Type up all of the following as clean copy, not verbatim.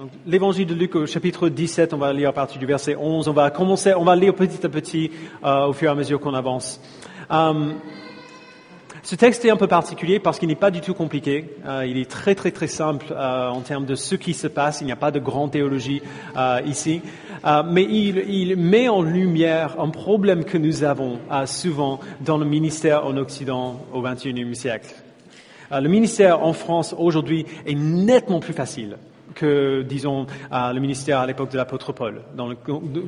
Donc, l'évangile de Luc au chapitre 17, on va lire à partir du verset 11. On va lire petit à petit au fur et à mesure qu'on avance. Ce texte est un peu particulier parce qu'il n'est pas du tout compliqué. Il est très très très simple en termes de ce qui se passe. Il n'y a pas de grande théologie ici. Mais il met en lumière un problème que nous avons souvent dans le ministère en Occident au XXIe siècle. Le ministère en France aujourd'hui est nettement plus facile que, disons, le ministère à l'époque de l'apôtre Paul, dans le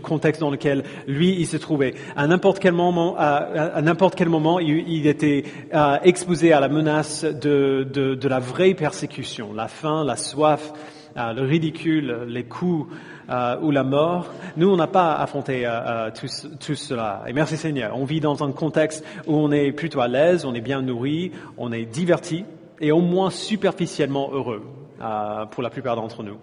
contexte dans lequel lui, il se trouvait. À n'importe quel moment, il était exposé à la menace de la vraie persécution, la faim, la soif, le ridicule, les coups ou la mort. Nous, on n'a pas affronté tout cela. Et merci Seigneur, on vit dans un contexte où on est plutôt à l'aise, on est bien nourri, on est diverti et au moins superficiellement heureux. Pour la plupart d'entre nous.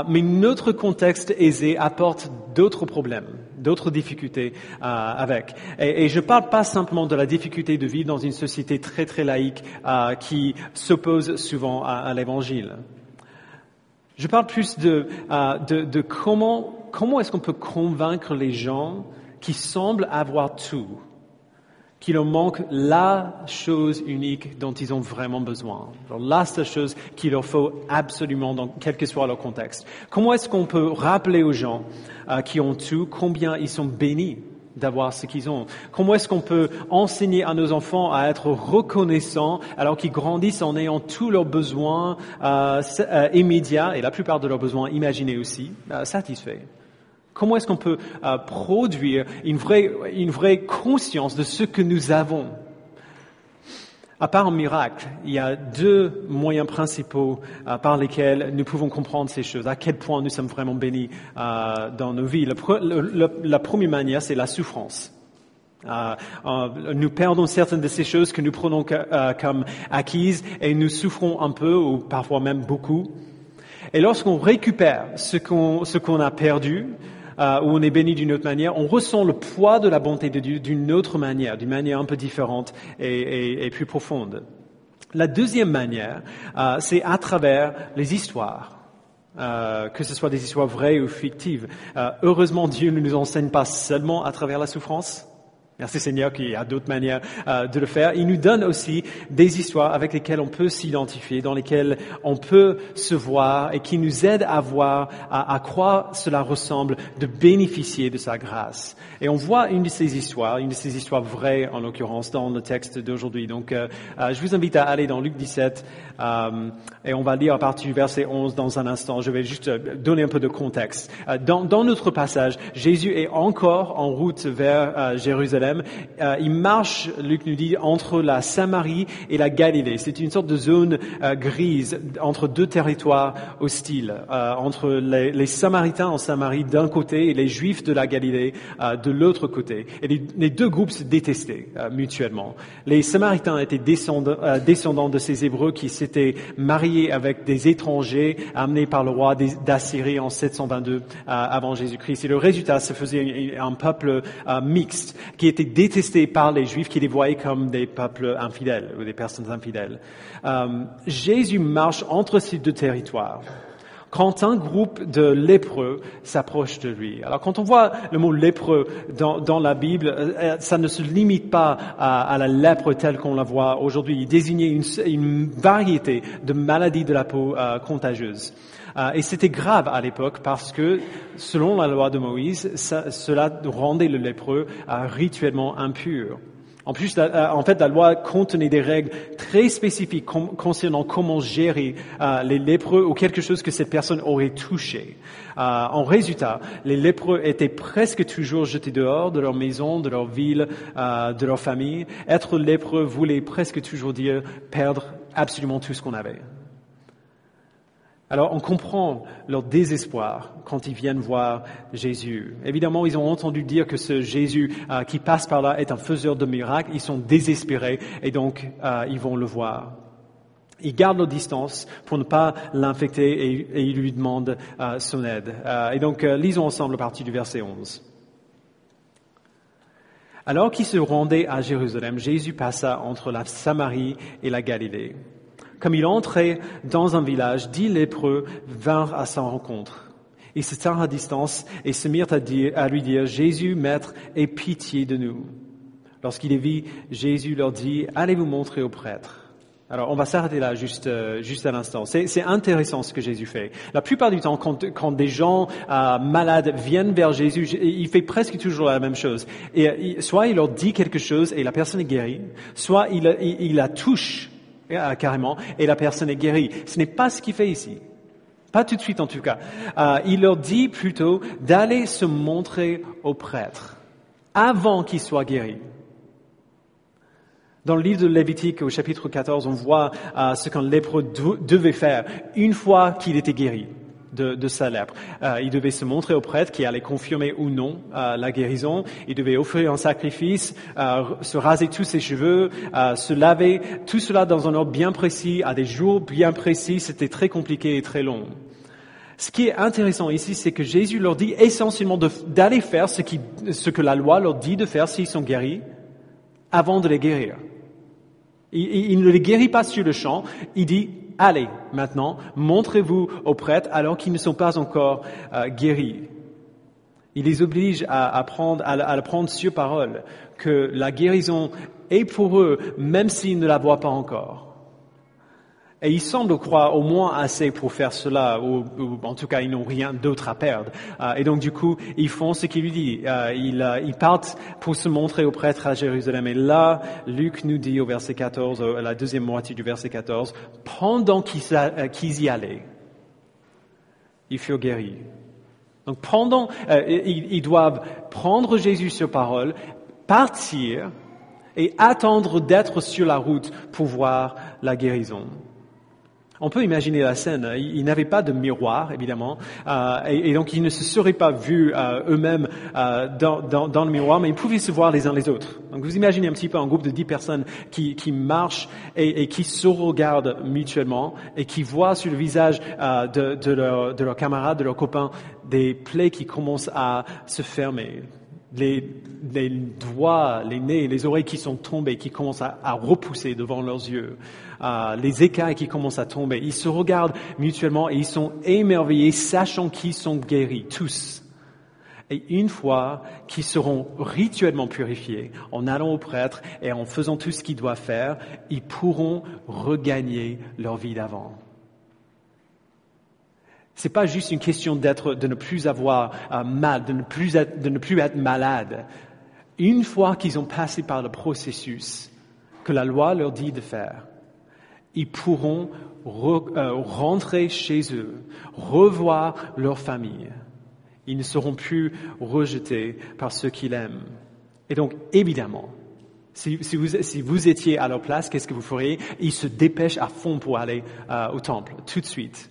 Mais notre contexte aisé apporte d'autres problèmes, d'autres difficultés avec. Et je ne parle pas simplement de la difficulté de vivre dans une société très très laïque qui s'oppose souvent à l'Évangile. Je parle plus de comment est-ce qu'on peut convaincre les gens qui semblent avoir tout, qu'il leur manque la chose unique dont ils ont vraiment besoin. Alors, la seule chose qu'il leur faut absolument, dans quel que soit leur contexte. Comment est-ce qu'on peut rappeler aux gens qui ont tout combien ils sont bénis d'avoir ce qu'ils ont? Comment est-ce qu'on peut enseigner à nos enfants à être reconnaissants alors qu'ils grandissent en ayant tous leurs besoins immédiats et la plupart de leurs besoins imaginés aussi satisfaits? Comment est-ce qu'on peut produire une vraie conscience de ce que nous avons? À part un miracle, il y a deux moyens principaux par lesquels nous pouvons comprendre ces choses, à quel point nous sommes vraiment bénis dans nos vies. La première manière, c'est la souffrance. Nous perdons certaines de ces choses que nous prenons comme acquises et nous souffrons un peu ou parfois même beaucoup. Et lorsqu'on récupère ce qu'on a perdu, où on est béni d'une autre manière, on ressent le poids de la bonté de Dieu d'une autre manière, d'une manière un peu différente et plus profonde. La deuxième manière, c'est à travers les histoires, que ce soit des histoires vraies ou fictives. Heureusement, Dieu ne nous enseigne pas seulement à travers la souffrance. Merci Seigneur qu'il y a d'autres manières de le faire. Il nous donne aussi des histoires avec lesquelles on peut s'identifier, dans lesquelles on peut se voir et qui nous aident à voir à quoi cela ressemble de bénéficier de sa grâce. Et on voit une de ces histoires vraies en l'occurrence dans le texte d'aujourd'hui. Donc je vous invite à aller dans Luc 17 et on va lire à partir du verset 11 dans un instant. Je vais juste donner un peu de contexte. Dans notre passage, Jésus est encore en route vers Jérusalem. Il marche, Luc nous dit, entre la Samarie et la Galilée. C'est une sorte de zone grise entre deux territoires hostiles, entre les Samaritains en Samarie d'un côté et les Juifs de la Galilée de l'autre côté. Et les deux groupes se détestaient mutuellement. Les Samaritains étaient descendants de ces Hébreux qui s'étaient mariés avec des étrangers amenés par le roi d'Assyrie en 722 avant Jésus-Christ. Et le résultat, se faisait un peuple mixte qui était détestés par les Juifs qui les voyaient comme des peuples infidèles ou des personnes infidèles. Jésus marche entre ces deux territoires quand un groupe de lépreux s'approche de lui. Alors quand on voit le mot lépreux dans la Bible, ça ne se limite pas à la lèpre telle qu'on la voit aujourd'hui. Il désignait une variété de maladies de la peau contagieuses. Et c'était grave à l'époque parce que, selon la loi de Moïse, cela rendait le lépreux rituellement impur. En plus, en fait, la loi contenait des règles très spécifiques concernant comment gérer les lépreux ou quelque chose que cette personne aurait touché. En résultat, les lépreux étaient presque toujours jetés dehors de leur maison, de leur ville, de leur famille. Être lépreux voulait presque toujours dire perdre absolument tout ce qu'on avait. Alors, on comprend leur désespoir quand ils viennent voir Jésus. Évidemment, ils ont entendu dire que ce Jésus qui passe par là est un faiseur de miracles. Ils sont désespérés et donc ils vont le voir. Ils gardent leur distance pour ne pas l'infecter et ils lui demandent son aide. Et donc, lisons ensemble à partir du verset 11. Alors qu'ils se rendaient à Jérusalem, Jésus passa entre la Samarie et la Galilée. Comme il entrait dans un village, 10 lépreux vinrent à sa rencontre. Ils se tinrent à distance et se mirent à lui dire, « Jésus, Maître, aie pitié de nous. » Lorsqu'il les vit, Jésus leur dit, « Allez vous montrer au prêtre. » Alors, on va s'arrêter là juste à l'instant. C'est intéressant ce que Jésus fait. La plupart du temps, quand des gens malades viennent vers Jésus, il fait presque toujours la même chose. Et soit il leur dit quelque chose et la personne est guérie, soit il la touche carrément et la personne est guérie. Ce n'est pas ce qu'il fait ici. Pas tout de suite en tout cas. Il leur dit plutôt d'aller se montrer au prêtre avant qu'il soit guéri. Dans le livre de Lévitique, au chapitre 14, on voit ce qu'un lépreux devait faire une fois qu'il était guéri de sa lèpre. Il devait se montrer au prêtre qui allait confirmer ou non la guérison. Il devait offrir un sacrifice, se raser tous ses cheveux, se laver, tout cela dans un ordre bien précis, à des jours bien précis. C'était très compliqué et très long. Ce qui est intéressant ici, c'est que Jésus leur dit essentiellement d'aller faire ce que la loi leur dit de faire s'ils sont guéris, avant de les guérir. Il ne les guérit pas sur le champ, il dit, allez, maintenant, montrez-vous aux prêtres alors qu'ils ne sont pas encore guéris. Il les oblige à le prendre sur parole, que la guérison est pour eux, même s'ils ne la voient pas encore. Et ils semblent croire au moins assez pour faire cela, ou en tout cas, ils n'ont rien d'autre à perdre. Et donc, du coup, ils font ce qu'il lui dit. Ils partent pour se montrer au prêtre à Jérusalem. Et là, Luc nous dit au verset 14, à la deuxième moitié du verset 14, pendant qu'ils y allaient, ils furent guéris. Donc, ils doivent prendre Jésus sur parole, partir et attendre d'être sur la route pour voir la guérison. On peut imaginer la scène. Ils n'avaient pas de miroir, évidemment, et donc ils ne se seraient pas vus eux-mêmes dans le miroir, mais ils pouvaient se voir les uns les autres. Donc vous imaginez un petit peu un groupe de 10 personnes qui marchent et qui se regardent mutuellement et qui voient sur le visage de leurs camarades, de leurs copains, des plaies qui commencent à se fermer. Les doigts, les nez, les oreilles qui sont tombées, qui commencent à repousser devant leurs yeux, les écailles qui commencent à tomber. Ils se regardent mutuellement et ils sont émerveillés, sachant qu'ils sont guéris, tous. Et une fois qu'ils seront rituellement purifiés, en allant au prêtre et en faisant tout ce qu'ils doivent faire, ils pourront regagner leur vie d'avant. C'est pas juste une question de ne plus avoir mal, de ne plus être malade. Une fois qu'ils ont passé par le processus que la loi leur dit de faire, ils pourront rentrer chez eux, revoir leur famille. Ils ne seront plus rejetés par ceux qui l'aiment. Et donc, évidemment, si vous étiez à leur place, qu'est-ce que vous feriez? Ils se dépêchent à fond pour aller au temple, tout de suite.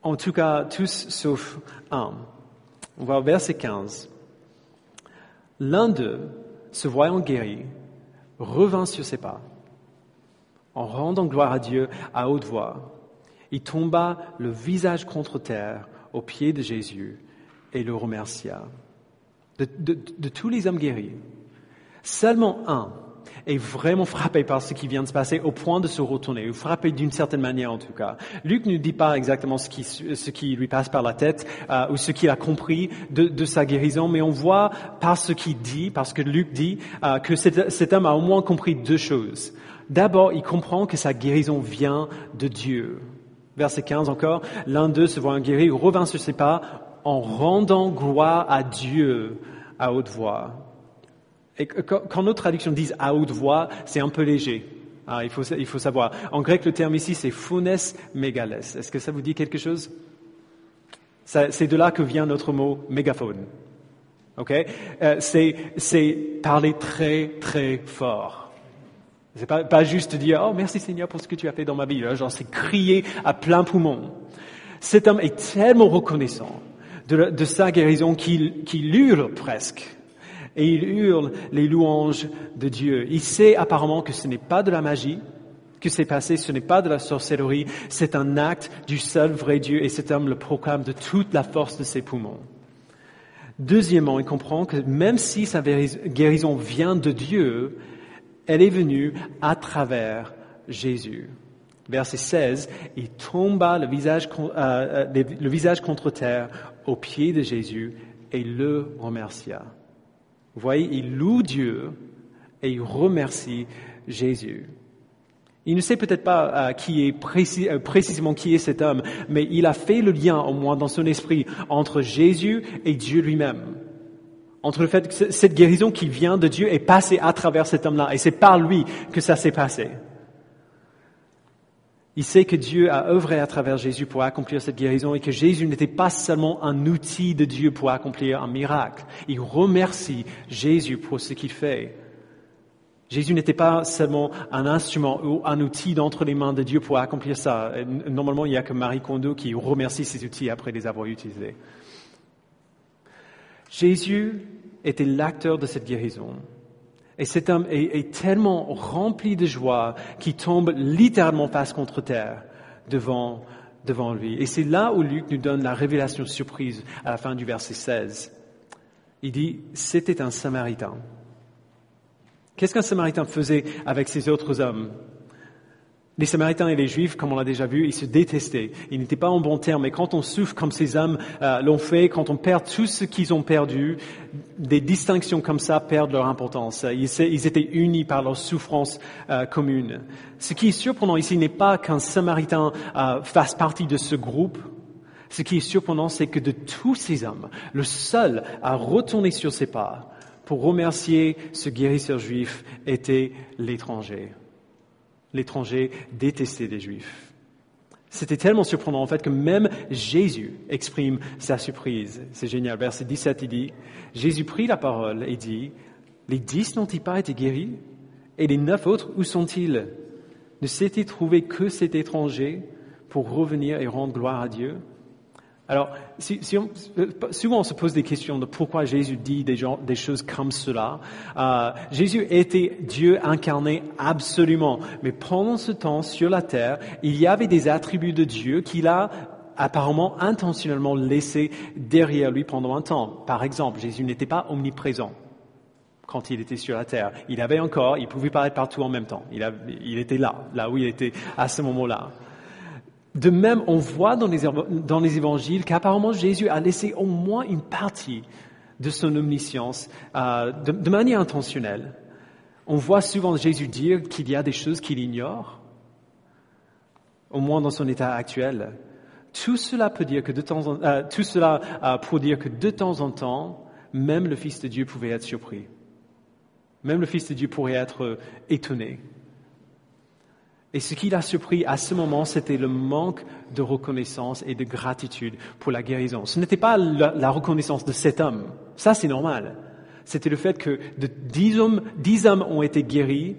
En tout cas, tous sauf un. On va au verset 15. L'un d'eux, se voyant guéri, revint sur ses pas. En rendant gloire à Dieu à haute voix, il tomba le visage contre terre aux pieds de Jésus et le remercia. De tous les hommes guéris, seulement un est vraiment frappé par ce qui vient de se passer au point de se retourner, ou frappé d'une certaine manière en tout cas. Luc ne dit pas exactement ce qui lui passe par la tête ou ce qu'il a compris de sa guérison, mais on voit par ce qu'il dit, parce que Luc dit que cet homme a au moins compris deux choses. D'abord, il comprend que sa guérison vient de Dieu. Verset 15 encore, l'un d'eux se voyant guéri revint sur ses pas en rendant gloire à Dieu à haute voix. Et quand nos traductions disent à haute voix, c'est un peu léger. Il faut savoir. En grec, le terme ici, c'est phones mégales. Est-ce que ça vous dit quelque chose? C'est de là que vient notre mot mégaphone. Okay? C'est parler très, très fort. C'est pas juste dire, oh, merci Seigneur pour ce que tu as fait dans ma vie. Genre, c'est crier à plein poumon. Cet homme est tellement reconnaissant de sa guérison qu'il hurle presque. Et il hurle les louanges de Dieu. Il sait apparemment que ce n'est pas de la magie que c'est passé, ce n'est pas de la sorcellerie, c'est un acte du seul vrai Dieu et cet homme le proclame de toute la force de ses poumons. Deuxièmement, il comprend que même si sa guérison vient de Dieu, elle est venue à travers Jésus. Verset 16, il tomba le visage contre terre aux pieds de Jésus et le remercia. Vous voyez, il loue Dieu et il remercie Jésus. Il ne sait peut-être pas précisément qui est cet homme, mais il a fait le lien, au moins dans son esprit, entre Jésus et Dieu lui-même. Entre le fait que cette guérison qui vient de Dieu est passée à travers cet homme-là, et c'est par lui que ça s'est passé. Il sait que Dieu a œuvré à travers Jésus pour accomplir cette guérison et que Jésus n'était pas seulement un outil de Dieu pour accomplir un miracle. Il remercie Jésus pour ce qu'il fait. Jésus n'était pas seulement un instrument ou un outil d'entre les mains de Dieu pour accomplir ça. Normalement, il n'y a que Marie Kondo qui remercie ses outils après les avoir utilisés. Jésus était l'acteur de cette guérison. Et cet homme est tellement rempli de joie qu'il tombe littéralement face contre terre devant lui. Et c'est là où Luc nous donne la révélation surprise à la fin du verset 16. Il dit, c'était un Samaritain. Qu'est-ce qu'un Samaritain faisait avec ces autres hommes? Les Samaritains et les Juifs, comme on l'a déjà vu, ils se détestaient. Ils n'étaient pas en bon terme. Et quand on souffre comme ces hommes l'ont fait, quand on perd tout ce qu'ils ont perdu, des distinctions comme ça perdent leur importance. Ils étaient unis par leur souffrance commune. Ce qui est surprenant ici n'est pas qu'un Samaritain fasse partie de ce groupe. Ce qui est surprenant, c'est que de tous ces hommes, le seul à retourner sur ses pas pour remercier ce guérisseur juif était l'étranger. L'étranger détestait les Juifs. C'était tellement surprenant en fait que même Jésus exprime sa surprise. C'est génial. Verset 17, il dit, Jésus prit la parole et dit, les 10 n'ont-ils pas été guéris? Et les 9 autres, où sont-ils? Ne s'est-il trouvé que cet étranger pour revenir et rendre gloire à Dieu? Alors, souvent on se pose des questions de pourquoi Jésus dit des choses comme cela. Jésus était Dieu incarné absolument, mais pendant ce temps sur la terre, il y avait des attributs de Dieu qu'il a apparemment intentionnellement laissés derrière lui pendant un temps. Par exemple, Jésus n'était pas omniprésent quand il était sur la terre. Il avait un corps, il pouvait pas être partout en même temps. Il était là où il était à ce moment-là. De même, on voit dans les évangiles qu'apparemment Jésus a laissé au moins une partie de son omniscience de manière intentionnelle. On voit souvent Jésus dire qu'il y a des choses qu'il ignore, au moins dans son état actuel. Tout cela pour dire que de temps en temps, même le Fils de Dieu pouvait être surpris. Même le Fils de Dieu pourrait être étonné. Et ce qui l'a surpris à ce moment, c'était le manque de reconnaissance et de gratitude pour la guérison. Ce n'était pas la reconnaissance de cet homme. Ça, c'est normal. C'était le fait que 10 hommes ont été guéris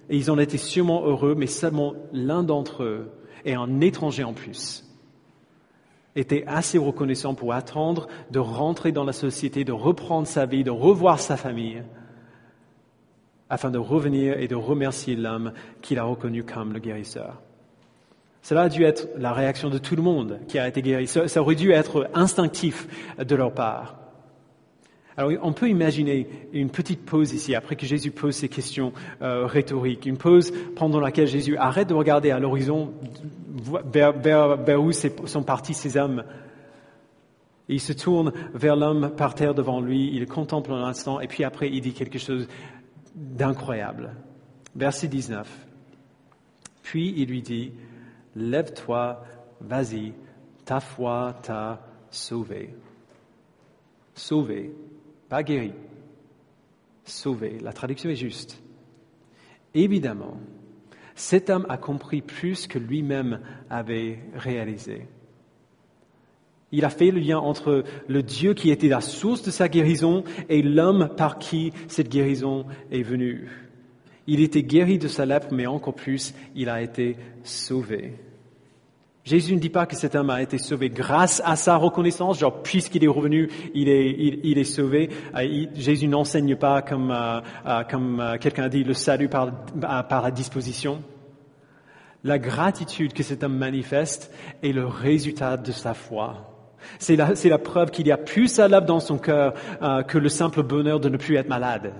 et ils en étaient sûrement heureux, mais seulement l'un d'entre eux, et un étranger en plus, était assez reconnaissant pour attendre de rentrer dans la société, de reprendre sa vie, de revoir sa famille, afin de revenir et de remercier l'homme qu'il a reconnu comme le guérisseur. Cela a dû être la réaction de tout le monde qui a été guéri. Ça aurait dû être instinctif de leur part. Alors, on peut imaginer une petite pause ici, après que Jésus pose ces questions rhétoriques. Une pause pendant laquelle Jésus arrête de regarder à l'horizon vers où sont partis ces hommes. Et il se tourne vers l'homme par terre devant lui, il le contemple un instant, et puis après, il dit quelque chose d'incroyable. Verset 19. Puis il lui dit, « Lève-toi, vas-y, ta foi t'a sauvé. » Sauvé, pas guéri. Sauvé, la traduction est juste. Évidemment, cet homme a compris plus que lui-même avait réalisé. Il a fait le lien entre le Dieu qui était la source de sa guérison et l'homme par qui cette guérison est venue. Il était guéri de sa lèpre, mais encore plus, il a été sauvé. Jésus ne dit pas que cet homme a été sauvé grâce à sa reconnaissance, genre puisqu'il est revenu, il est sauvé. Jésus n'enseigne pas comme quelqu'un a dit le salut par la disposition. La gratitude que cet homme manifeste est le résultat de sa foi. C'est la preuve qu'il y a plus à l'œuvre dans son cœur que le simple bonheur de ne plus être malade.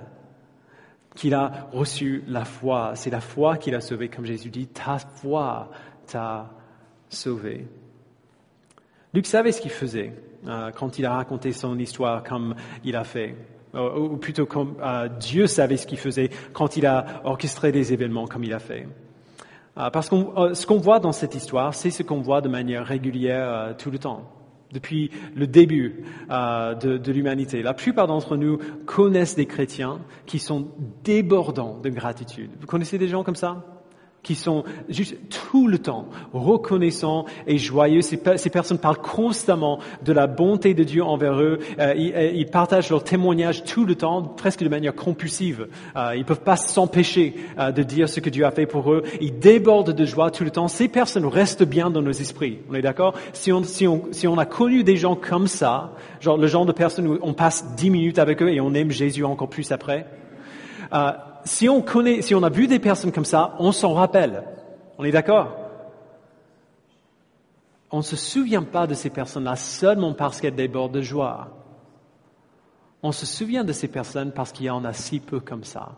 Qu'il a reçu la foi. C'est la foi qui l'a sauvé, comme Jésus dit, ta foi t'a sauvé. Luc savait ce qu'il faisait quand il a raconté son histoire comme il a fait. Ou plutôt comme Dieu savait ce qu'il faisait quand il a orchestré des événements comme il a fait. Parce que ce qu'on voit dans cette histoire, c'est ce qu'on voit de manière régulière tout le temps. Depuis le début de l'humanité. La plupart d'entre nous connaissent des chrétiens qui sont débordants de gratitude. Vous connaissez des gens comme ça? Qui sont juste tout le temps reconnaissants et joyeux. Ces personnes parlent constamment de la bonté de Dieu envers eux. Ils partagent leurs témoignages tout le temps, presque de manière compulsive. Ils peuvent pas s'empêcher de dire ce que Dieu a fait pour eux. Ils débordent de joie tout le temps. Ces personnes restent bien dans nos esprits. On est d'accord? Si on a connu des gens comme ça, genre le genre de personnes où on passe 10 minutes avec eux et on aime Jésus encore plus après, si on a vu des personnes comme ça, on s'en rappelle. On est d'accord? On ne se souvient pas de ces personnes-là seulement parce qu'elles débordent de joie. On se souvient de ces personnes parce qu'il y en a si peu comme ça.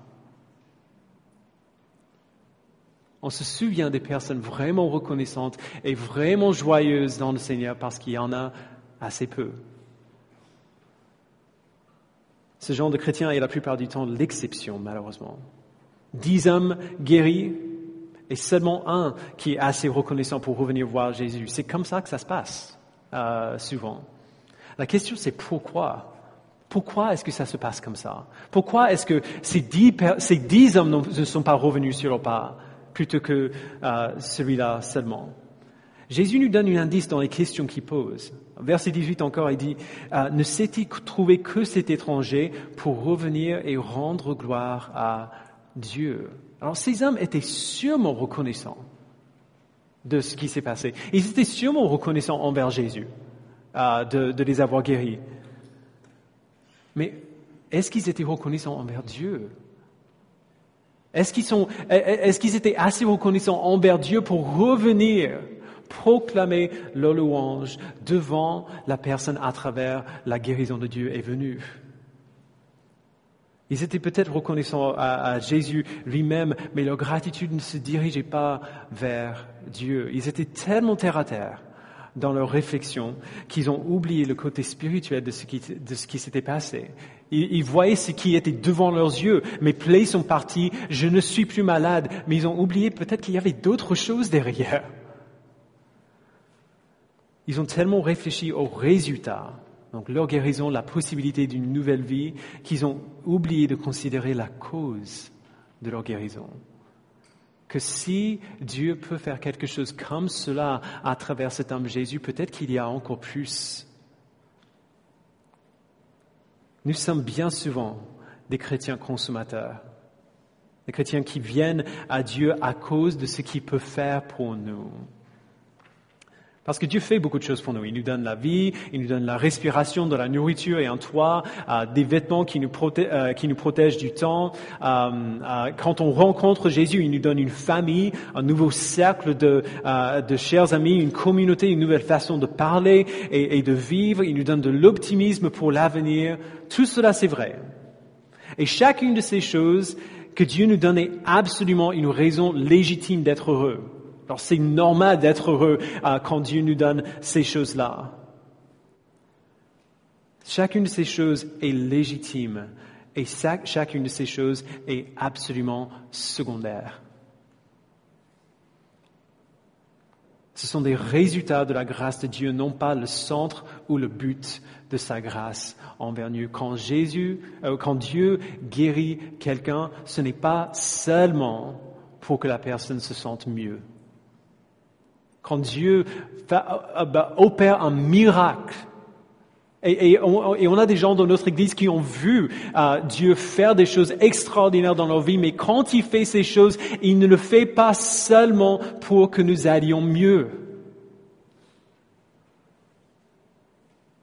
On se souvient des personnes vraiment reconnaissantes et vraiment joyeuses dans le Seigneur parce qu'il y en a assez peu. Ce genre de chrétien est la plupart du temps l'exception, malheureusement. 10 hommes guéris et seulement un qui est assez reconnaissant pour revenir voir Jésus. C'est comme ça que ça se passe, souvent. La question, c'est pourquoi? Pourquoi est-ce que ça se passe comme ça? Pourquoi est-ce que ces 10 hommes ne sont pas revenus sur leur pas plutôt que celui-là seulement? Jésus nous donne un indice dans les questions qu'il pose. Verset 18 encore, il dit « Ne s'est-il trouvé que cet étranger pour revenir et rendre gloire à Dieu ?» Alors ces hommes étaient sûrement reconnaissants de ce qui s'est passé. Ils étaient sûrement reconnaissants envers Jésus de les avoir guéris. Mais est-ce qu'ils étaient reconnaissants envers Dieu? Est-ce qu'ils étaient assez reconnaissants envers Dieu pour revenir proclamer leur louange devant la personne à travers la guérison de Dieu est venue? Ils étaient peut-être reconnaissants à Jésus lui-même, mais leur gratitude ne se dirigeait pas vers Dieu. Ils étaient tellement terre à terre dans leur réflexion qu'ils ont oublié le côté spirituel de ce qui s'était passé. Ils voyaient ce qui était devant leurs yeux. Mes plaies sont parties, je ne suis plus malade, mais ils ont oublié peut-être qu'il y avait d'autres choses derrière. Ils ont tellement réfléchi aux résultats, donc leur guérison, la possibilité d'une nouvelle vie, qu'ils ont oublié de considérer la cause de leur guérison. Que si Dieu peut faire quelque chose comme cela à travers cet homme Jésus, peut-être qu'il y a encore plus. Nous sommes bien souvent des chrétiens consommateurs, des chrétiens qui viennent à Dieu à cause de ce qu'il peut faire pour nous. Parce que Dieu fait beaucoup de choses pour nous. Il nous donne la vie, il nous donne la respiration, de la nourriture et un toit, des vêtements qui nous protègent du temps. Quand on rencontre Jésus, il nous donne une famille, un nouveau cercle de chers amis, une communauté, une nouvelle façon de parler et de vivre. Il nous donne de l'optimisme pour l'avenir. Tout cela, c'est vrai. Et chacune de ces choses que Dieu nous donne est absolument une raison légitime d'être heureux. Alors c'est normal d'être heureux quand Dieu nous donne ces choses-là. Chacune de ces choses est légitime et chacune de ces choses est absolument secondaire. Ce sont des résultats de la grâce de Dieu, non pas le centre ou le but de sa grâce envers nous. Quand Dieu guérit quelqu'un, ce n'est pas seulement pour que la personne se sente mieux. Quand Dieu opère un miracle, et on a des gens dans notre Église qui ont vu Dieu faire des choses extraordinaires dans leur vie, mais quand il fait ces choses, il ne le fait pas seulement pour que nous allions mieux.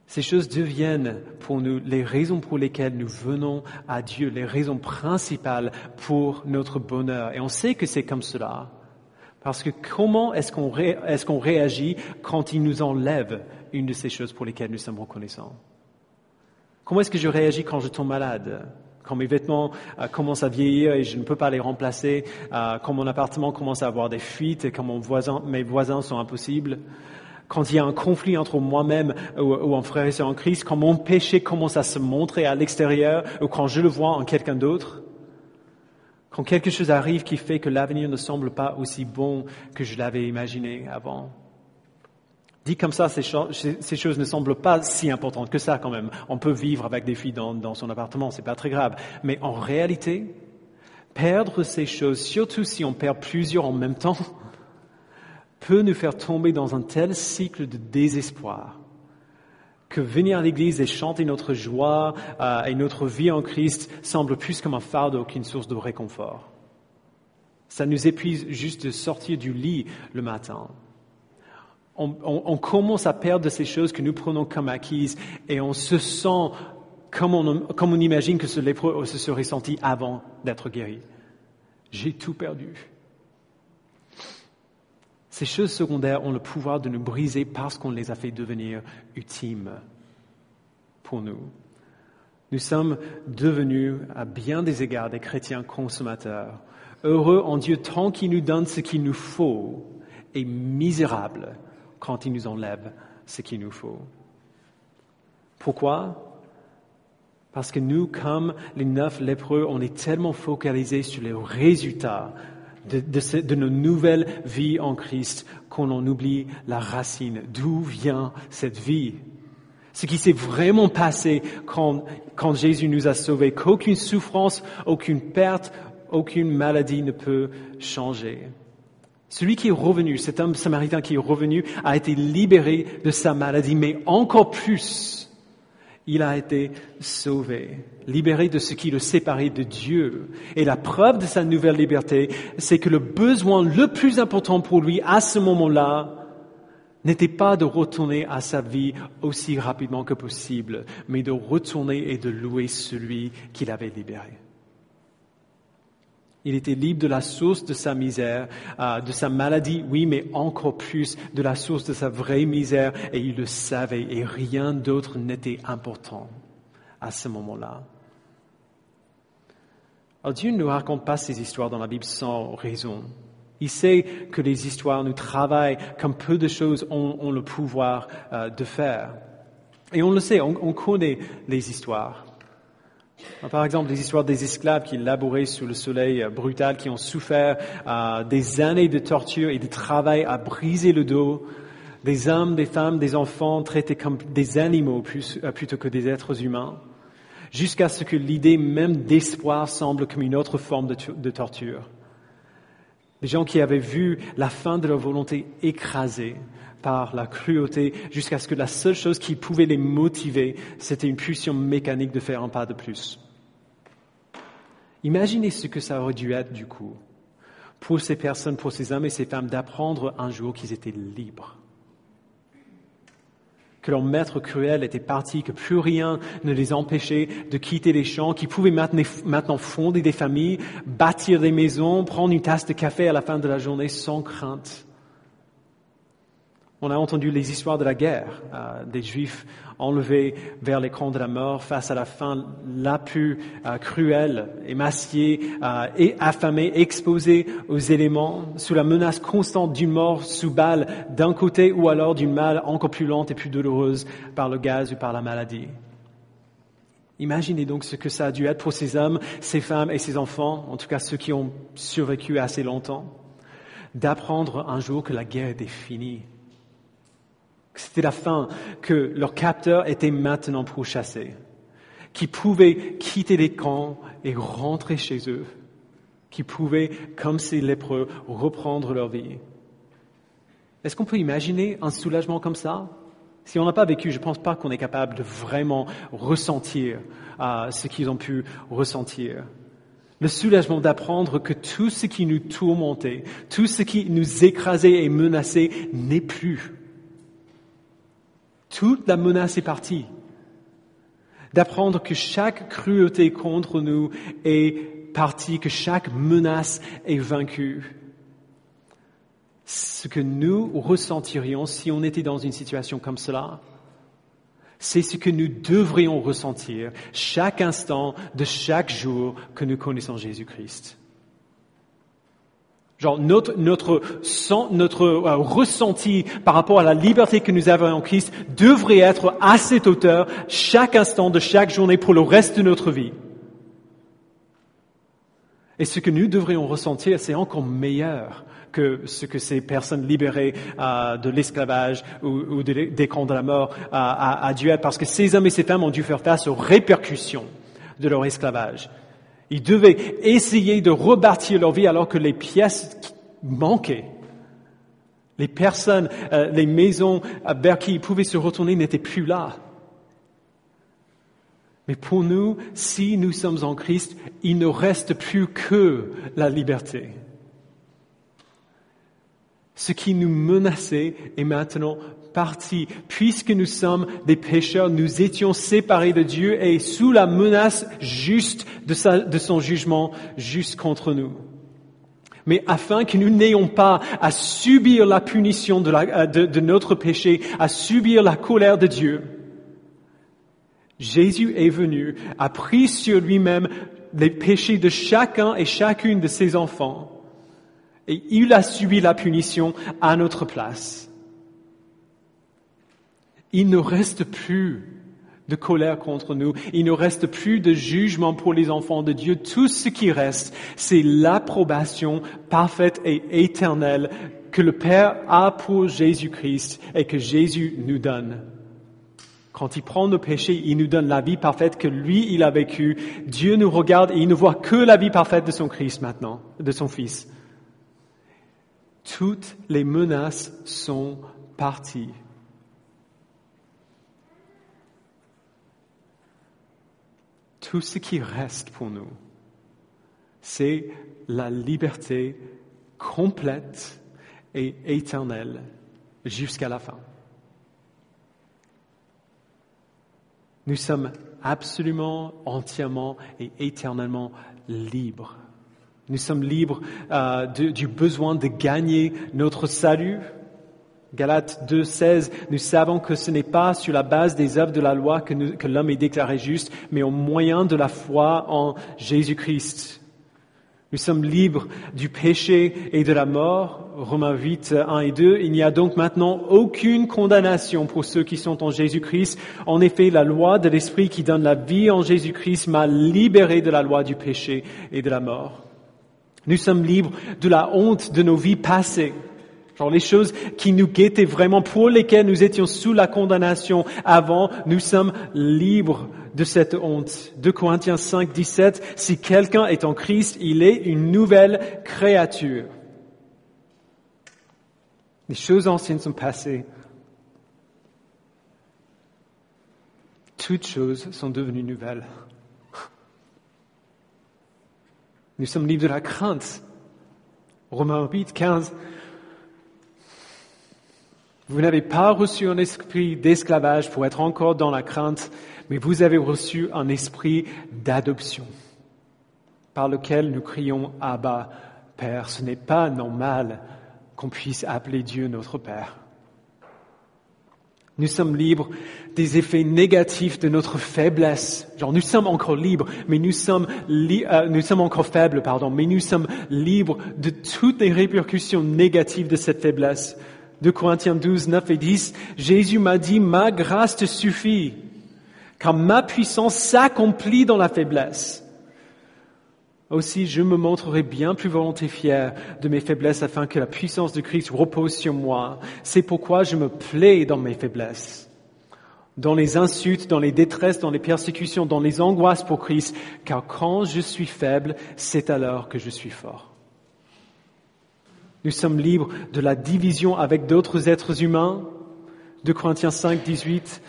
Ces choses deviennent pour nous les raisons pour lesquelles nous venons à Dieu, les raisons principales pour notre bonheur. Et on sait que c'est comme cela. Parce que comment est-ce qu'on réagit quand il nous enlève une de ces choses pour lesquelles nous sommes reconnaissants? Comment est-ce que je réagis quand je tombe malade? Quand mes vêtements commencent à vieillir et je ne peux pas les remplacer, quand mon appartement commence à avoir des fuites et quand mes voisins sont impossibles, quand il y a un conflit entre moi-même ou un frère et sœur en Christ, quand mon péché commence à se montrer à l'extérieur ou quand je le vois en quelqu'un d'autre, quand quelque chose arrive qui fait que l'avenir ne semble pas aussi bon que je l'avais imaginé avant. Dit comme ça, ces choses ne semblent pas si importantes que ça quand même. On peut vivre avec des filles dans son appartement, c'est pas très grave. Mais en réalité, perdre ces choses, surtout si on perd plusieurs en même temps, peut nous faire tomber dans un tel cycle de désespoir que venir à l'église et chanter notre joie et notre vie en Christ semble plus comme un fardeau qu'une source de réconfort. Ça nous épuise juste de sortir du lit le matin. On commence à perdre ces choses que nous prenons comme acquises et on se sent comme on imagine que ce lépreux se serait senti avant d'être guéri. J'ai tout perdu. Ces choses secondaires ont le pouvoir de nous briser parce qu'on les a fait devenir ultimes pour nous. Nous sommes devenus à bien des égards des chrétiens consommateurs, heureux en Dieu tant qu'il nous donne ce qu'il nous faut et misérables quand il nous enlève ce qu'il nous faut. Pourquoi? Parce que nous, comme les 9 lépreux, on est tellement focalisés sur les résultats de nos nouvelles vies en Christ qu'on en oublie la racine. D'où vient cette vie? Ce qui s'est vraiment passé quand Jésus nous a sauvés, qu'aucune souffrance, aucune perte, aucune maladie ne peut changer. Celui qui est revenu, cet homme samaritain qui est revenu, a été libéré de sa maladie, mais encore plus, il a été sauvé, libéré de ce qui le séparait de Dieu. Et la preuve de sa nouvelle liberté, c'est que le besoin le plus important pour lui à ce moment-là n'était pas de retourner à sa vie aussi rapidement que possible, mais de retourner et de louer celui qui l'avait libéré. Il était libre de la source de sa misère, de sa maladie, oui, mais encore plus de la source de sa vraie misère, et il le savait, et rien d'autre n'était important à ce moment-là. Alors Dieu ne nous raconte pas ces histoires dans la Bible sans raison. Il sait que les histoires nous travaillent comme peu de choses ont le pouvoir de faire. Et on le sait, on connaît les histoires. Par exemple, les histoires des esclaves qui labouraient sous le soleil brutal, qui ont souffert des années de torture et de travail à briser le dos, des hommes, des femmes, des enfants traités comme des animaux plutôt que des êtres humains, jusqu'à ce que l'idée même d'espoir semble comme une autre forme de torture. Des gens qui avaient vu la fin de leur volonté écrasée par la cruauté, jusqu'à ce que la seule chose qui pouvait les motiver, c'était une pulsion mécanique de faire un pas de plus. Imaginez ce que ça aurait dû être du coup, pour ces personnes, pour ces hommes et ces femmes, d'apprendre un jour qu'ils étaient libres. Que leur maître cruel était parti, que plus rien ne les empêchait de quitter les champs, qu'ils pouvaient maintenant fonder des familles, bâtir des maisons, prendre une tasse de café à la fin de la journée sans crainte. On a entendu les histoires de la guerre, des Juifs enlevés vers les camps de la mort face à la faim la plus cruelle, émaciés, et affamés, exposés aux éléments, sous la menace constante d'une mort sous balle d'un côté ou alors d'une mort encore plus lente et plus douloureuse par le gaz ou par la maladie. Imaginez donc ce que ça a dû être pour ces hommes, ces femmes et ces enfants, en tout cas ceux qui ont survécu assez longtemps, d'apprendre un jour que la guerre était finie. C'était la fin, que leurs capteurs étaient maintenant pourchassés, qu'ils pouvaient quitter les camps et rentrer chez eux, qu'ils pouvaient, comme ces lépreux, reprendre leur vie. Est-ce qu'on peut imaginer un soulagement comme ça? Si on n'a pas vécu, je ne pense pas qu'on est capable de vraiment ressentir ce qu'ils ont pu ressentir. Le soulagement d'apprendre que tout ce qui nous tourmentait, tout ce qui nous écrasait et menaçait n'est plus. Toute la menace est partie. D'apprendre que chaque cruauté contre nous est partie, que chaque menace est vaincue. Ce que nous ressentirions si on était dans une situation comme cela, C'est ce que nous devrions ressentir chaque instant de chaque jour que nous connaissons Jésus-Christ. Genre notre ressenti par rapport à la liberté que nous avons en Christ devrait être à cette hauteur chaque instant de chaque journée pour le reste de notre vie. Et ce que nous devrions ressentir, c'est encore meilleur que ce que ces personnes libérées de l'esclavage ou des camps de la mort a dû être, parce que ces hommes et ces femmes ont dû faire face aux répercussions de leur esclavage. Ils devaient essayer de rebâtir leur vie alors que les pièces manquaient. Les personnes, les maisons vers qui ils pouvaient se retourner n'étaient plus là. Mais pour nous, si nous sommes en Christ, il ne reste plus que la liberté. Ce qui nous menaçait est maintenant parti. Puisque nous sommes des pécheurs, nous étions séparés de Dieu et sous la menace juste de son jugement juste contre nous. Mais afin que nous n'ayons pas à subir la punition de notre péché, à subir la colère de Dieu, Jésus est venu, a pris sur lui-même les péchés de chacun et chacune de ses enfants. Et il a subi la punition à notre place. Il ne reste plus de colère contre nous. Il ne reste plus de jugement pour les enfants de Dieu. Tout ce qui reste, c'est l'approbation parfaite et éternelle que le Père a pour Jésus-Christ et que Jésus nous donne. Quand il prend nos péchés, il nous donne la vie parfaite que lui, il a vécue. Dieu nous regarde et il ne voit que la vie parfaite de son Christ maintenant, de son Fils. Toutes les menaces sont parties. Tout ce qui reste pour nous, c'est la liberté complète et éternelle jusqu'à la fin. Nous sommes absolument, entièrement et éternellement libres. Nous sommes libres du besoin de gagner notre salut. Galates 2,16, nous savons que ce n'est pas sur la base des œuvres de la loi que l'homme est déclaré juste, mais au moyen de la foi en Jésus-Christ. Nous sommes libres du péché et de la mort. Romains 8, 1 et 2. Il n'y a donc maintenant aucune condamnation pour ceux qui sont en Jésus-Christ. En effet, la loi de l'Esprit qui donne la vie en Jésus-Christ m'a libéré de la loi du péché et de la mort. Nous sommes libres de la honte de nos vies passées. Genre les choses qui nous guettaient vraiment, pour lesquelles nous étions sous la condamnation avant, nous sommes libres de cette honte. 2 Corinthiens 5, 17, si quelqu'un est en Christ, il est une nouvelle créature. Les choses anciennes sont passées. Toutes choses sont devenues nouvelles. Nous sommes libres de la crainte. Romains 8, 15. Vous n'avez pas reçu un esprit d'esclavage pour être encore dans la crainte, mais vous avez reçu un esprit d'adoption, par lequel nous crions « Abba, Père ». Ce n'est pas normal qu'on puisse appeler Dieu notre Père. Nous sommes libres des effets négatifs de notre faiblesse. Genre, nous sommes encore libres, mais nous sommes encore faibles, mais nous sommes libres de toutes les répercussions négatives de cette faiblesse. 2 Corinthiens 12, 9 et 10, Jésus m'a dit, ma grâce te suffit, car ma puissance s'accomplit dans la faiblesse. Aussi, je me montrerai bien plus volontiers fier de mes faiblesses afin que la puissance de Christ repose sur moi. C'est pourquoi je me plais dans mes faiblesses, dans les insultes, dans les détresses, dans les persécutions, dans les angoisses pour Christ, car quand je suis faible, c'est alors que je suis fort. Nous sommes libres de la division avec d'autres êtres humains. 2 Corinthiens 5, 18,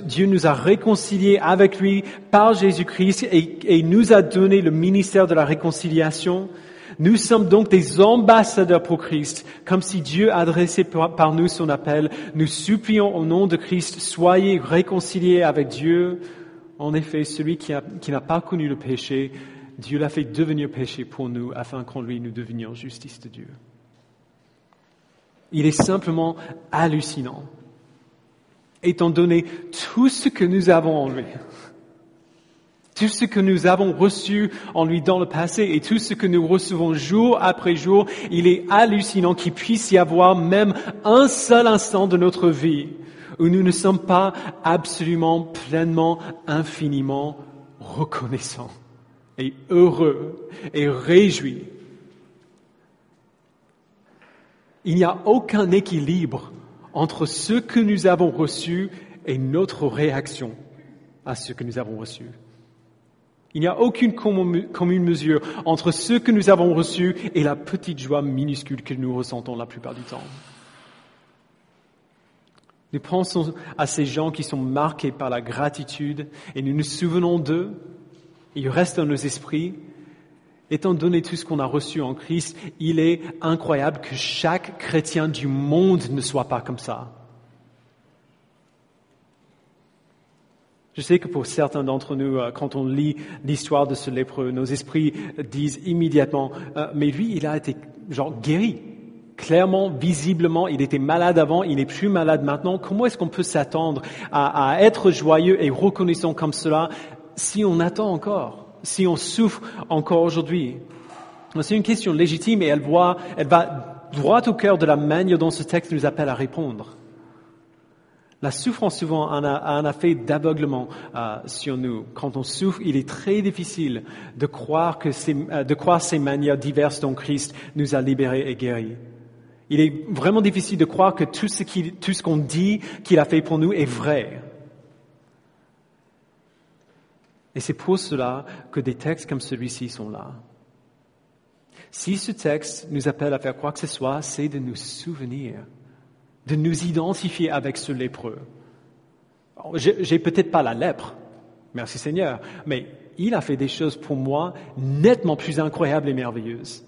Dieu nous a réconciliés avec lui par Jésus-Christ et nous a donné le ministère de la réconciliation. Nous sommes donc des ambassadeurs pour Christ, comme si Dieu adressait par nous son appel. Nous supplions au nom de Christ, soyez réconciliés avec Dieu. En effet, celui qui n'a pas connu le péché, Dieu l'a fait devenir péché pour nous, afin qu'en lui nous devenions justice de Dieu. Il est simplement hallucinant. étant donné tout ce que nous avons en lui. Tout ce que nous avons reçu en lui dans le passé et tout ce que nous recevons jour après jour, il est hallucinant qu'il puisse y avoir même un seul instant de notre vie où nous ne sommes pas absolument, pleinement, infiniment reconnaissants et heureux et réjouis. Il n'y a aucun équilibre entre ce que nous avons reçu et notre réaction à ce que nous avons reçu. Il n'y a aucune commune mesure entre ce que nous avons reçu et la petite joie minuscule que nous ressentons la plupart du temps. Nous pensons à ces gens qui sont marqués par la gratitude et nous nous souvenons d'eux. Ils restent dans nos esprits. Étant donné tout ce qu'on a reçu en Christ, il est incroyable que chaque chrétien du monde ne soit pas comme ça. Je sais que pour certains d'entre nous, quand on lit l'histoire de ce lépreux, nos esprits disent immédiatement « mais lui, il a été guéri ». Clairement, visiblement, il était malade avant, il n'est plus malade maintenant. Comment est-ce qu'on peut s'attendre à être joyeux et reconnaissant comme cela si on attend encore, si on souffre encore aujourd'hui? C'est une question légitime et elle va droit au cœur de la manière dont ce texte nous appelle à répondre. La souffrance souvent a un effet d'aveuglement sur nous. Quand on souffre, il est très difficile de croire ces manières diverses dont Christ nous a libérés et guéris. Il est vraiment difficile de croire que tout ce qu'on dit qu'il a fait pour nous est vrai. Et c'est pour cela que des textes comme celui-ci sont là. Si ce texte nous appelle à faire quoi que ce soit, c'est de nous souvenir, de nous identifier avec ce lépreux. J'ai peut-être pas la lèpre, merci Seigneur, mais il a fait des choses pour moi nettement plus incroyables et merveilleuses.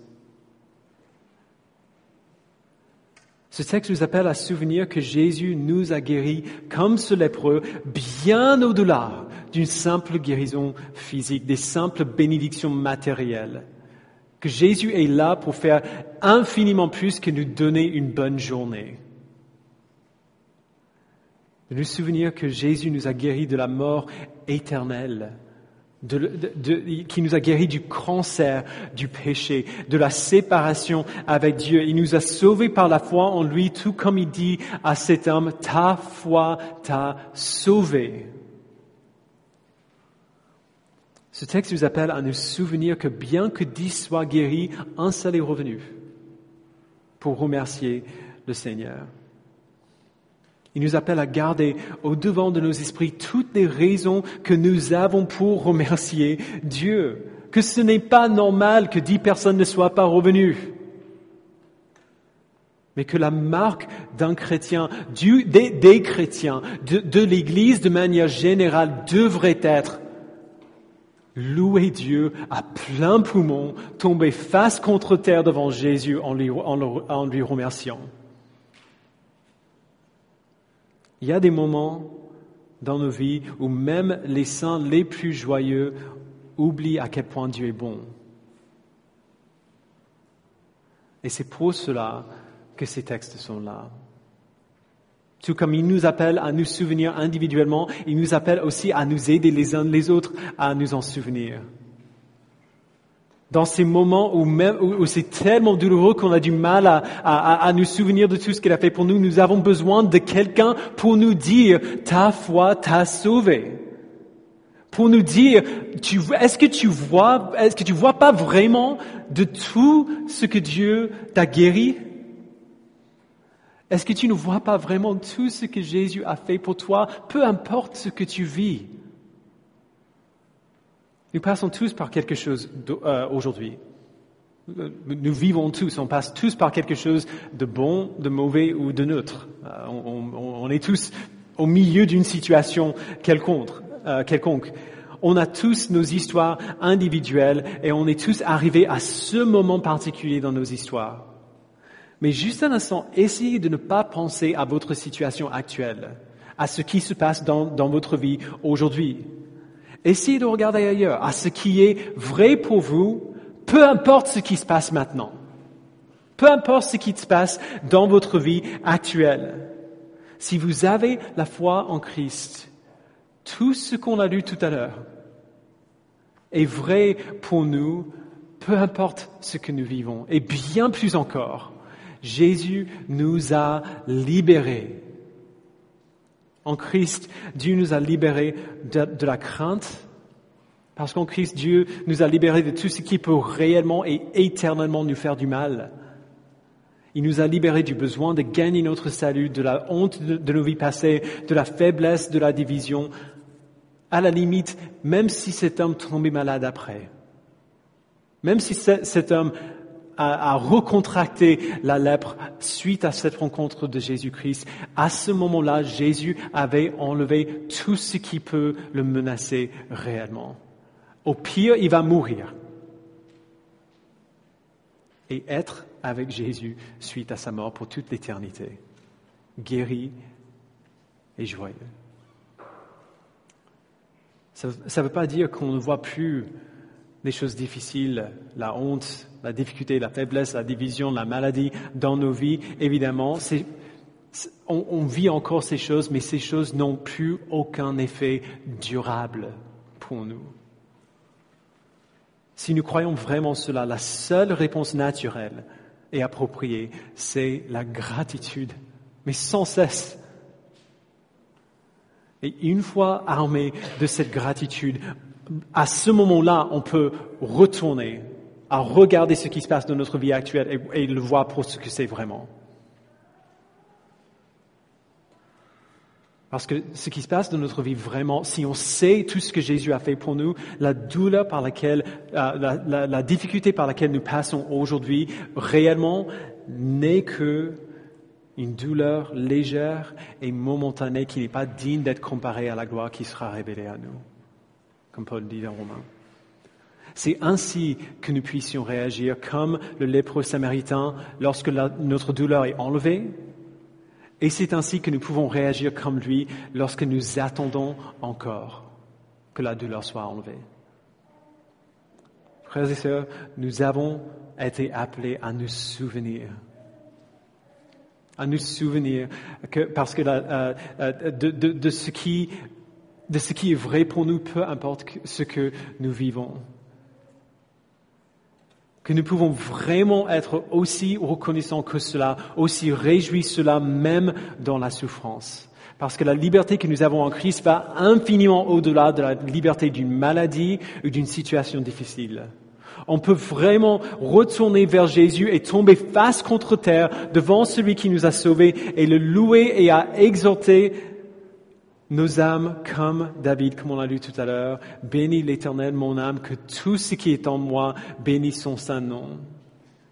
Ce texte nous appelle à souvenir que Jésus nous a guéris comme ce lépreux, bien au-delà d'une simple guérison physique, des simples bénédictions matérielles. Que Jésus est là pour faire infiniment plus que nous donner une bonne journée. De nous souvenir que Jésus nous a guéris de la mort éternelle, qui nous a guéris du cancer, du péché, de la séparation avec Dieu. Il nous a sauvés par la foi en lui, tout comme il dit à cet homme, ta foi t'a sauvé. Ce texte nous appelle à nous souvenir que bien que 10 soient guéris, un seul est revenu pour remercier le Seigneur. Il nous appelle à garder au devant de nos esprits toutes les raisons que nous avons pour remercier Dieu, que ce n'est pas normal que 10 personnes ne soient pas revenues, mais que la marque d'un chrétien, des chrétiens, de l'Église de manière générale devrait être louer Dieu à plein poumon, tomber face contre terre devant Jésus en lui remerciant. Il y a des moments dans nos vies où même les saints les plus joyeux oublient à quel point Dieu est bon. Et c'est pour cela que ces textes sont là. Tout comme il nous appelle à nous souvenir individuellement, il nous appelle aussi à nous aider les uns les autres à nous en souvenir. Dans ces moments où c'est tellement douloureux qu'on a du mal à nous souvenir de tout ce qu'il a fait pour nous, nous avons besoin de quelqu'un pour nous dire « ta foi t'a sauvé ». Pour nous dire est-ce que tu vois pas vraiment de tout ce que Dieu t'a guéri? Est-ce que tu ne vois pas vraiment tout ce que Jésus a fait pour toi, peu importe ce que tu vis? Nous passons tous par quelque chose aujourd'hui. Nous vivons tous, on passe tous par quelque chose de bon, de mauvais ou de neutre. On est tous au milieu d'une situation quelconque. On a tous nos histoires individuelles et on est tous arrivés à ce moment particulier dans nos histoires. Mais juste un instant, essayez de ne pas penser à votre situation actuelle, à ce qui se passe dans votre vie aujourd'hui. Essayez de regarder ailleurs, à ce qui est vrai pour vous, peu importe ce qui se passe maintenant. Peu importe ce qui se passe dans votre vie actuelle. Si vous avez la foi en Christ, tout ce qu'on a lu tout à l'heure est vrai pour nous, peu importe ce que nous vivons. Et bien plus encore, Jésus nous a libérés. En Christ, Dieu nous a libérés de la crainte, parce qu'en Christ, Dieu nous a libérés de tout ce qui peut réellement et éternellement nous faire du mal. Il nous a libérés du besoin de gagner notre salut, de la honte de nos vies passées, de la faiblesse, de la division. À la limite, même si cet homme tombait malade après, même si cet homme a recontracté la lèpre suite à cette rencontre de Jésus-Christ, à ce moment-là, Jésus avait enlevé tout ce qui peut le menacer réellement. Au pire, il va mourir et être avec Jésus suite à sa mort pour toute l'éternité, guéri et joyeux. Ça ne veut pas dire qu'on ne voit plus des choses difficiles, la honte, la difficulté, la faiblesse, la division, la maladie dans nos vies. Évidemment, on vit encore ces choses, mais ces choses n'ont plus aucun effet durable pour nous. Si nous croyons vraiment cela, la seule réponse naturelle et appropriée, c'est la gratitude, mais sans cesse. Et une fois armé de cette gratitude, à ce moment-là, on peut retourner à regarder ce qui se passe dans notre vie actuelle et le voir pour ce que c'est vraiment. Parce que ce qui se passe dans notre vie vraiment, si on sait tout ce que Jésus a fait pour nous, la douleur par laquelle, la difficulté par laquelle nous passons aujourd'hui, réellement, n'est que une douleur légère et momentanée qui n'est pas digne d'être comparée à la gloire qui sera révélée à nous, comme Paul dit dans Romains. C'est ainsi que nous puissions réagir comme le lépreux samaritain lorsque notre douleur est enlevée. Et c'est ainsi que nous pouvons réagir comme lui lorsque nous attendons encore que la douleur soit enlevée. Frères et sœurs, nous avons été appelés à nous souvenir. À nous souvenir parce que de ce qui est vrai pour nous, peu importe ce que nous vivons. Que nous pouvons vraiment être aussi reconnaissants que cela, aussi réjouis cela même dans la souffrance. Parce que la liberté que nous avons en Christ va infiniment au-delà de la liberté d'une maladie ou d'une situation difficile. On peut vraiment retourner vers Jésus et tomber face contre terre devant celui qui nous a sauvés et le louer et à exhorter nos âmes comme David, comme on l'a lu tout à l'heure. Bénis l'Éternel, mon âme, que tout ce qui est en moi bénisse son saint nom.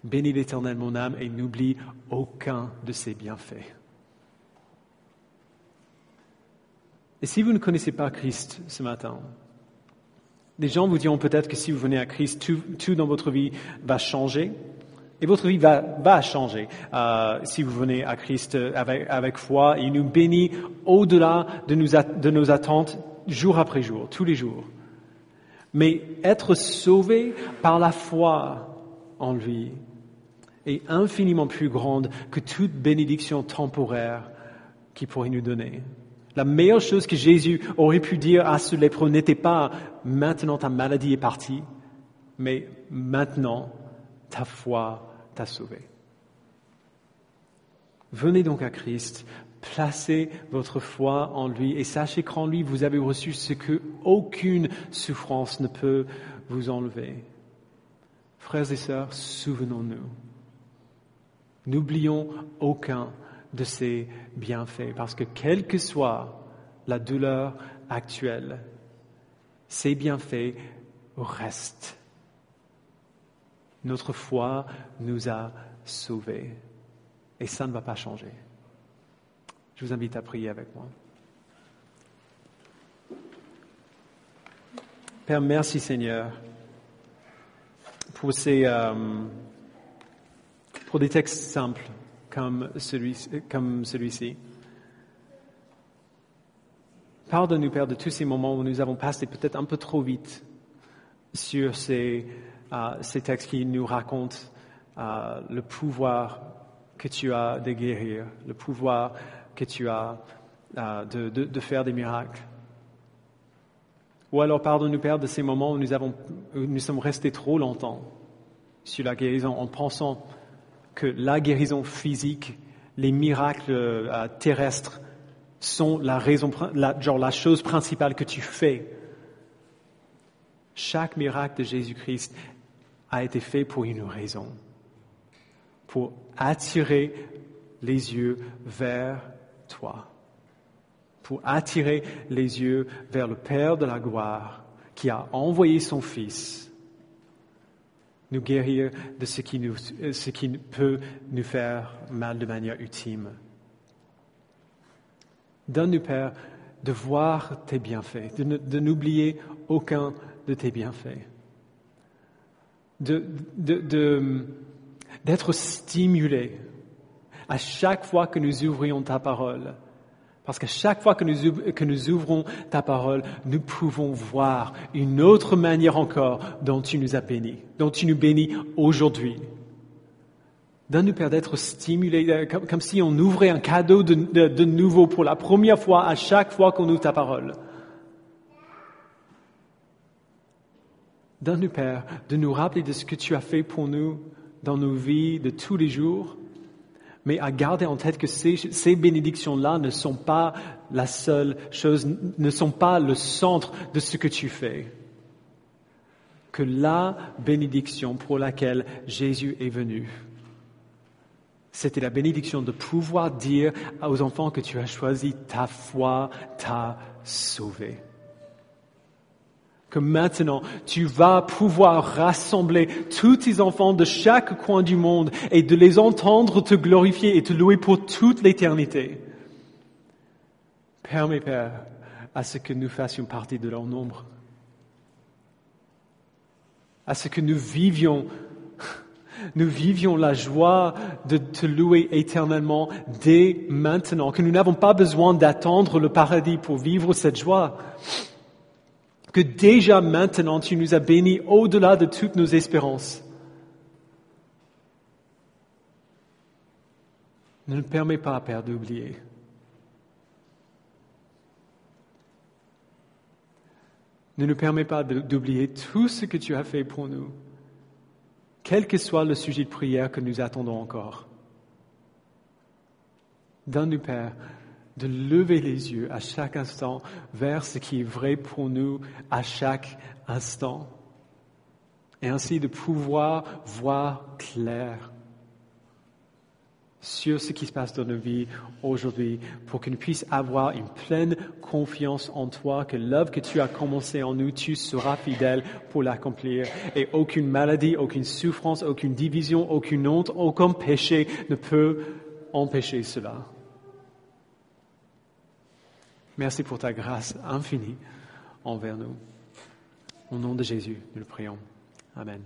Bénis l'Éternel, mon âme, et n'oublie aucun de ses bienfaits. Et si vous ne connaissez pas Christ ce matin, les gens vous diront peut-être que si vous venez à Christ, tout dans votre vie va changer. Et votre vie va changer si vous venez à Christ avec foi. Il nous bénit au-delà de nos attentes jour après jour, tous les jours. Mais être sauvé par la foi en lui est infiniment plus grande que toute bénédiction temporaire qu'il pourrait nous donner. La meilleure chose que Jésus aurait pu dire à ce lépreux n'était pas « maintenant ta maladie est partie », mais « maintenant ta foi t'a sauvé ». Venez donc à Christ, placez votre foi en lui et sachez qu'en lui vous avez reçu ce que aucune souffrance ne peut vous enlever. Frères et sœurs, souvenons-nous. N'oublions aucun de ses bienfaits, parce que quelle que soit la douleur actuelle, ses bienfaits restent. Notre foi nous a sauvés et ça ne va pas changer. Je vous invite à prier avec moi. Père, merci Seigneur pour pour des textes simples comme celui-ci. Pardonne-nous, Père, de tous ces moments où nous avons passé peut-être un peu trop vite sur ces textes qui nous racontent le pouvoir que tu as de guérir, le pouvoir que tu as de faire des miracles. Ou alors pardonne-nous, Père, de ces moments où nous sommes restés trop longtemps sur la guérison en pensant que la guérison physique, les miracles terrestres sont la chose principale que tu fais. Chaque miracle de Jésus-Christ a été fait pour une raison, pour attirer les yeux vers toi, pour attirer les yeux vers le Père de la gloire qui a envoyé son Fils nous guérir de ce qui peut nous faire mal de manière ultime. Donne-nous, Père, de voir tes bienfaits, de n'oublier aucun de tes bienfaits, d'être stimulé à chaque fois que nous ouvrions ta parole. Parce qu'à chaque fois que nous ouvrons ta parole, nous pouvons voir une autre manière encore dont tu nous as bénis, dont tu nous bénis aujourd'hui. Donne-nous, Père, d'être stimulés, comme si on ouvrait un cadeau de nouveau pour la première fois à chaque fois qu'on ouvre ta parole. Donne-nous, Père, de nous rappeler de ce que tu as fait pour nous dans nos vies de tous les jours, mais à garder en tête que ces bénédictions-là ne sont pas la seule chose, ne sont pas le centre de ce que tu fais. Que la bénédiction pour laquelle Jésus est venu, c'était la bénédiction de pouvoir dire aux enfants que tu as choisis, ta foi t'a sauvé. Que maintenant, tu vas pouvoir rassembler tous tes enfants de chaque coin du monde et de les entendre te glorifier et te louer pour toute l'éternité. Permets, Père, à ce que nous fassions partie de leur nombre, à ce que nous vivions la joie de te louer éternellement dès maintenant, que nous n'avons pas besoin d'attendre le paradis pour vivre cette joie. Que déjà maintenant, tu nous as bénis au-delà de toutes nos espérances. Ne nous permets pas, Père, d'oublier. Ne nous permets pas d'oublier tout ce que tu as fait pour nous, quel que soit le sujet de prière que nous attendons encore. Donne-nous, Père, de lever les yeux à chaque instant vers ce qui est vrai pour nous à chaque instant. Et ainsi de pouvoir voir clair sur ce qui se passe dans nos vies aujourd'hui pour que nous puissions avoir une pleine confiance en toi, que l'œuvre que tu as commencée en nous, tu seras fidèle pour l'accomplir. Et aucune maladie, aucune souffrance, aucune division, aucune honte, aucun péché ne peut empêcher cela. Merci pour ta grâce infinie envers nous. Au nom de Jésus, nous le prions. Amen.